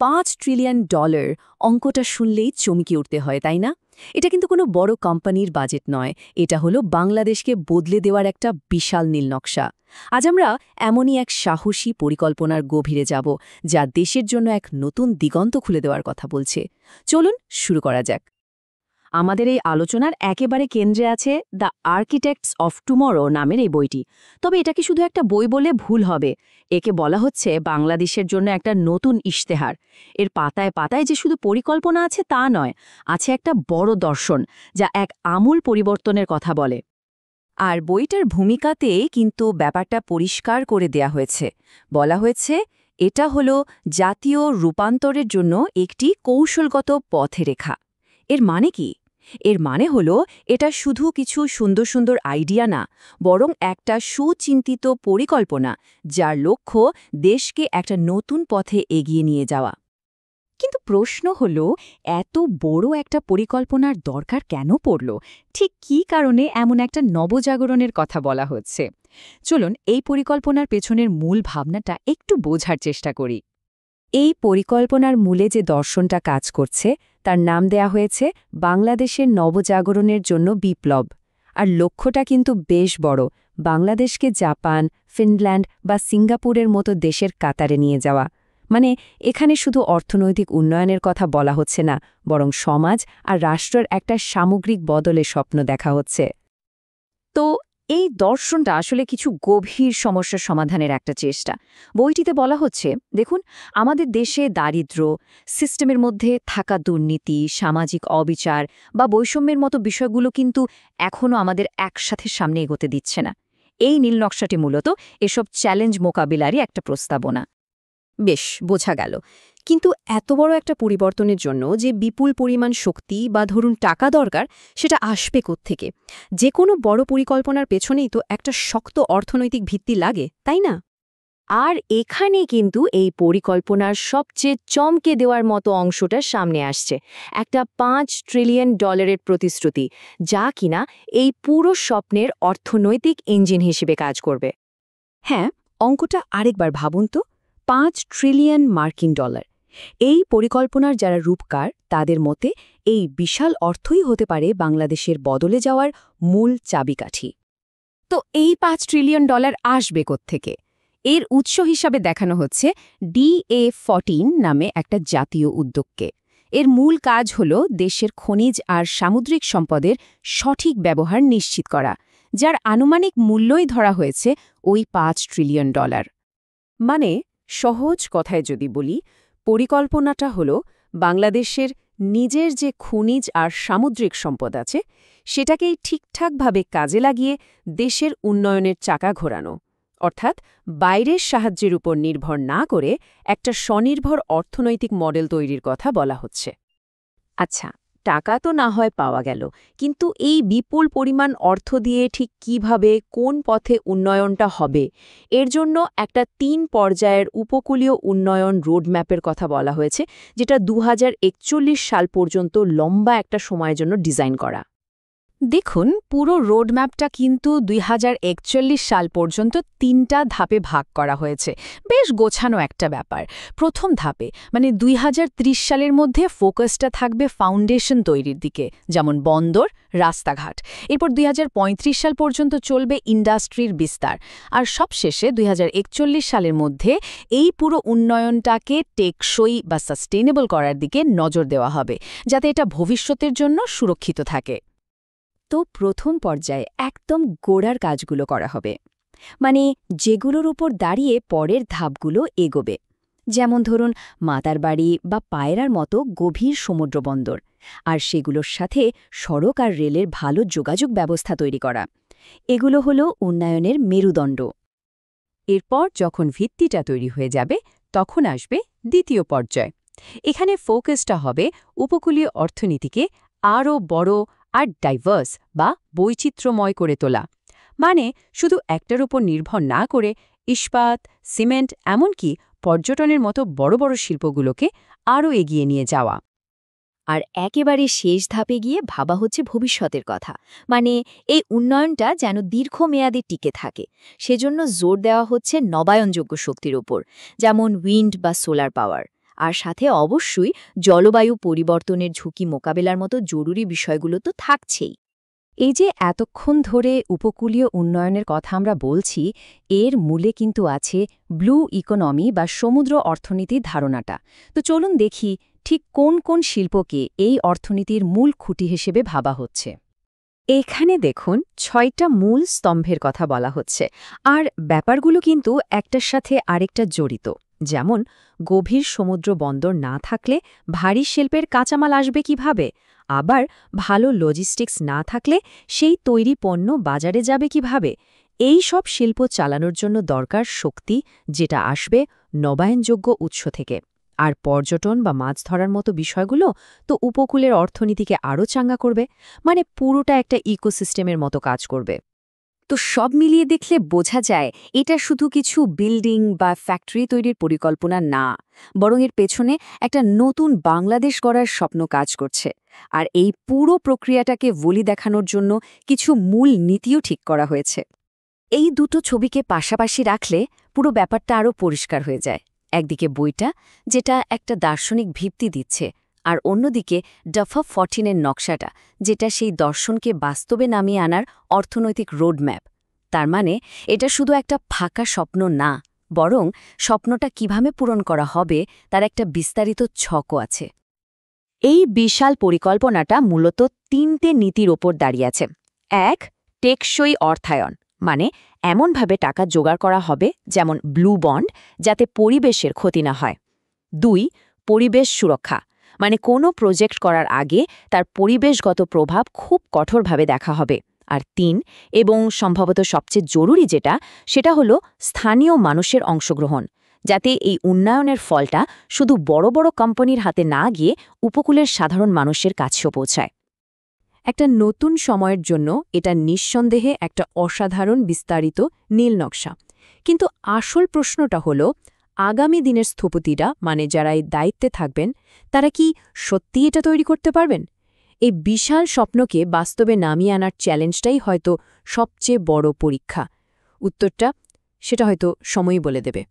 $5 trillion অঙ্কটা শুনলেই চমকে উঠতে হয়, তাই না? এটা কিন্তু কোনো বড় কোম্পানির বাজেট নয়, এটা হলো বাংলাদেশকে বদলে দেওয়ার একটা বিশাল নীলনকশা। আজ আমরা এমনই এক সাহসী পরিকল্পনার গভীরে যাব, যা দেশের জন্য এক নতুন দিগন্ত খুলে দেওয়ার কথা বলছে। চলুন শুরু করা যাক। আমাদের এই আলোচনার একেবারে কেন্দ্রে আছে দ্য আর্কিটেক্টস অফ টুমরো নামের এই বইটি। তবে এটা কি শুধু একটা বই বলে ভুল হবে? একে বলা হচ্ছে বাংলাদেশের জন্য একটা নতুন ইশতেহার। এর পাতায় পাতায় যে শুধু পরিকল্পনা আছে তা নয়, আছে একটা বড় দর্শন, যা এক আমূল পরিবর্তনের কথা বলে। আর বইটার ভূমিকাতে কিন্তু ব্যাপারটা পরিষ্কার করে দেয়া হয়েছে। বলা হয়েছে এটা হলো জাতীয় রূপান্তরের জন্য একটি কৌশলগত পথরেখা। এর মানে কি? এর মানে হলো এটা শুধু কিছু সুন্দর সুন্দর আইডিয়া না, বরং একটা সুচিন্তিত পরিকল্পনা, যার লক্ষ্য দেশকে একটা নতুন পথে এগিয়ে নিয়ে যাওয়া। কিন্তু প্রশ্ন হলো, এত বড় একটা পরিকল্পনার দরকার কেন পড়ল? ঠিক কী কারণে এমন একটা নবজাগরণের কথা বলা হচ্ছে? চলুন এই পরিকল্পনার পেছনের মূল ভাবনাটা একটু বোঝার চেষ্টা করি। এই পরিকল্পনার মূলে যে দর্শনটা কাজ করছে তার নাম দেয়া হয়েছে বাংলাদেশের নবজাগরণের জন্য বিপ্লব। আর লক্ষ্যটা কিন্তু বেশ বড়, বাংলাদেশকে জাপান, ফিনল্যান্ড বা সিঙ্গাপুরের মতো দেশের কাতারে নিয়ে যাওয়া। মানে এখানে শুধু অর্থনৈতিক উন্নয়নের কথা বলা হচ্ছে না, বরং সমাজ আর রাষ্ট্রের একটা সামগ্রিক বদলের স্বপ্ন দেখা হচ্ছে। তো এই দর্শনটা আসলে কিছু গভীর সমস্যার সমাধানের একটা চেষ্টা। বইটিতে বলা হচ্ছে, দেখুন, আমাদের দেশে দারিদ্র্য, সিস্টেমের মধ্যে থাকা দুর্নীতি, সামাজিক অবিচার বা বৈষম্যের মতো বিষয়গুলো কিন্তু এখনও আমাদের একসাথে সামনে এগোতে দিচ্ছে না। এই নীলনকশাটি মূলত এসব চ্যালেঞ্জ মোকাবিলারই একটা প্রস্তাবনা। বেশ, বোঝা গেল। কিন্তু এত বড় একটা পরিবর্তনের জন্য যে বিপুল পরিমাণ শক্তি বা ধরুন টাকা দরকার, সেটা আসবে কোত্থেকে? যে কোনো বড় পরিকল্পনার পেছনেই তো একটা শক্ত অর্থনৈতিক ভিত্তি লাগে, তাই না? আর এখানে কিন্তু এই পরিকল্পনার সবচেয়ে চমকে দেওয়ার মতো অংশটা সামনে আসছে, একটা $5 ট্রিলিয়ন প্রতিশ্রুতি, যা কিনা এই পুরো স্বপ্নের অর্থনৈতিক ইঞ্জিন হিসেবে কাজ করবে। হ্যাঁ, অঙ্কটা আরেকবার ভাবুন তো, $5 ট্রিলিয়ন। এই পরিকল্পনার যারা রূপকার তাদের মতে এই বিশাল অর্থই হতে পারে বাংলাদেশের বদলে যাওয়ার মূল চাবিকাঠি। তো এই $5 ট্রিলিয়ন আসবে কোত্থেকে? এর উৎস হিসাবে দেখানো হচ্ছে DA14 নামে একটা জাতীয় উদ্যোগকে। এর মূল কাজ হল দেশের খনিজ আর সামুদ্রিক সম্পদের সঠিক ব্যবহার নিশ্চিত করা, যার আনুমানিক মূল্যই ধরা হয়েছে ওই $5 ট্রিলিয়ন। মানে সহজ কথায় যদি বলি, পরিকল্পনাটা হলো বাংলাদেশের নিজের যে খনিজ আর সামুদ্রিক সম্পদ আছে সেটাকেই ঠিকঠাকভাবে কাজে লাগিয়ে দেশের উন্নয়নের চাকা ঘোরানো। অর্থাৎ বাইরের সাহায্যের উপর নির্ভর না করে একটা স্বনির্ভর অর্থনৈতিক মডেল তৈরির কথা বলা হচ্ছে। আচ্ছা, টাকা তো না হয় পাওয়া গেল, কিন্তু এই বিপুল পরিমাণ অর্থ দিয়ে ঠিক কিভাবে, কোন পথে উন্নয়নটা হবে? এর জন্য একটা ৩ পর্যায়ের উপকূলীয় উন্নয়ন রোডম্যাপের কথা বলা হয়েছে, যেটা ২০৪১ সাল পর্যন্ত লম্বা একটা সময়ের জন্য ডিজাইন করা। দেখুন, পুরো রোডম্যাপটা কিন্তু ২০৪১ সাল পর্যন্ত ৩টা ধাপে ভাগ করা হয়েছে। বেশ গোছানো একটা ব্যাপার। প্রথম ধাপে মানে ২০৩০ সালের মধ্যে ফোকাসটা থাকবে ফাউন্ডেশন তৈরির দিকে, যেমন বন্দর, রাস্তাঘাট। এরপর ২০৩৫ সাল পর্যন্ত চলবে ইন্ডাস্ট্রির বিস্তার। আর সবশেষে ২০৪১ সালের মধ্যে এই পুরো উন্নয়নটাকে টেকসই বা সাস্টেইনেবল করার দিকে নজর দেওয়া হবে, যাতে এটা ভবিষ্যতের জন্য সুরক্ষিত থাকে। তো প্রথম পর্যায়ে একদম গোড়ার কাজগুলো করা হবে, মানে যেগুলোর উপর দাঁড়িয়ে পরের ধাপগুলো এগোবে। যেমন ধরুন মাতারবাড়ি বা পায়রার মতো গভীর সমুদ্রবন্দর, আর সেগুলোর সাথে সড়ক আর রেলের ভালো যোগাযোগ ব্যবস্থা তৈরি করা। এগুলো হলো উন্নয়নের মেরুদণ্ড। এরপর যখন ভিত্তিটা তৈরি হয়ে যাবে, তখন আসবে দ্বিতীয় পর্যায়। এখানে ফোকাসটা হবে উপকূলীয় অর্থনীতিকে আরও বড় আর ডাইভার্স বা বৈচিত্র্যময় করে তোলা। মানে শুধু একটার উপর নির্ভর না করে ইস্পাত, সিমেন্ট, এমনকি পর্যটনের মতো বড় বড় শিল্পগুলোকে আরও এগিয়ে নিয়ে যাওয়া। আর একেবারে শেষ ধাপে গিয়ে ভাবা হচ্ছে ভবিষ্যতের কথা, মানে এই উন্নয়নটা যেন দীর্ঘমেয়াদে টিকে থাকে। সেজন্য জোর দেওয়া হচ্ছে নবায়নযোগ্য শক্তির উপর, যেমন উইন্ড বা সোলার পাওয়ার। আর সাথে অবশ্যই জলবায়ু পরিবর্তনের ঝুঁকি মোকাবেলার মতো জরুরি বিষয়গুলো তো থাকছেই। এই যে এতক্ষণ ধরে উপকূলীয় উন্নয়নের কথা আমরা বলছি, এর মূলে কিন্তু আছে ব্লু ইকোনমি বা সমুদ্র অর্থনীতির ধারণাটা। তো চলুন দেখি ঠিক কোন কোন শিল্পকে এই অর্থনীতির মূল খুঁটি হিসেবে ভাবা হচ্ছে। এখানে দেখুন ৬টা মূল স্তম্ভের কথা বলা হচ্ছে, আর ব্যাপারগুলো কিন্তু একটার সাথে আরেকটা জড়িত। যেমন গভীর সমুদ্র বন্দর না থাকলে ভারী শিল্পের কাঁচামাল আসবে কিভাবে, আবার ভালো লজিস্টিক্স না থাকলে সেই তৈরি পণ্য বাজারে যাবে কিভাবে। এই সব শিল্প চালানোর জন্য দরকার শক্তি, যেটা আসবে নবায়নযোগ্য উৎস থেকে। আর পর্যটন বা মাছ ধরার মতো বিষয়গুলো তো উপকূলের অর্থনীতিকে আরও চাঙ্গা করবে, মানে পুরোটা একটা ইকোসিস্টেমের মতো কাজ করবে। তো সব মিলিয়ে দেখলে বোঝা যায় এটা শুধু কিছু বিল্ডিং বা ফ্যাক্টরি তৈরির পরিকল্পনা না, বরং এর পেছনে একটা নতুন বাংলাদেশ গড়ার স্বপ্ন কাজ করছে। আর এই পুরো প্রক্রিয়াটাকে বলি দেখানোর জন্য কিছু মূল নীতিও ঠিক করা হয়েছে। এই দুটো ছবিকে পাশাপাশি রাখলে পুরো ব্যাপারটা আরও পরিষ্কার হয়ে যায়। একদিকে বইটা, যেটা একটা দার্শনিক ভিত্তি দিচ্ছে, আর অন্যদিকে ডাফা 14-এর নকশাটা, যেটা সেই দর্শনকে বাস্তবে নামিয়ে আনার অর্থনৈতিক রোডম্যাপ। তার মানে এটা শুধু একটা ফাঁকা স্বপ্ন না, বরং স্বপ্নটা কিভাবে পূরণ করা হবে তার একটা বিস্তারিত ছকও আছে। এই বিশাল পরিকল্পনাটা মূলত 3টে নীতির ওপর দাঁড়িয়ে আছে। ১. টেকসই অর্থায়ন, মানে এমনভাবে টাকা জোগাড় করা হবে যেমন ব্লু বন্ড, যাতে পরিবেশের ক্ষতি না হয়। ২. পরিবেশ সুরক্ষা, মানে কোনো প্রজেক্ট করার আগে তার পরিবেশগত প্রভাব খুব কঠোরভাবে দেখা হবে। আর ৩, এবং সম্ভবত সবচেয়ে জরুরি যেটা, সেটা হলো স্থানীয় মানুষের অংশগ্রহণ, যাতে এই উন্নয়নের ফলটা শুধু বড় বড় কোম্পানির হাতে না গিয়ে উপকূলের সাধারণ মানুষের কাছেও পৌঁছায়। একটা নতুন সময়ের জন্য এটা নিঃসন্দেহে একটা অসাধারণ বিস্তারিত নীল নকশা। কিন্তু আসল প্রশ্নটা হলো, আগামী দিনের স্থপতিরা, মানে যারা এই দায়িত্বে থাকবেন, তারা কি সত্যি এটা তৈরি করতে পারবেন? এই বিশাল স্বপ্নকে বাস্তবে নামিয়ে আনার চ্যালেঞ্জটাই হয়তো সবচেয়ে বড় পরীক্ষা। উত্তরটা সেটা হয়তো সময়ই বলে দেবে।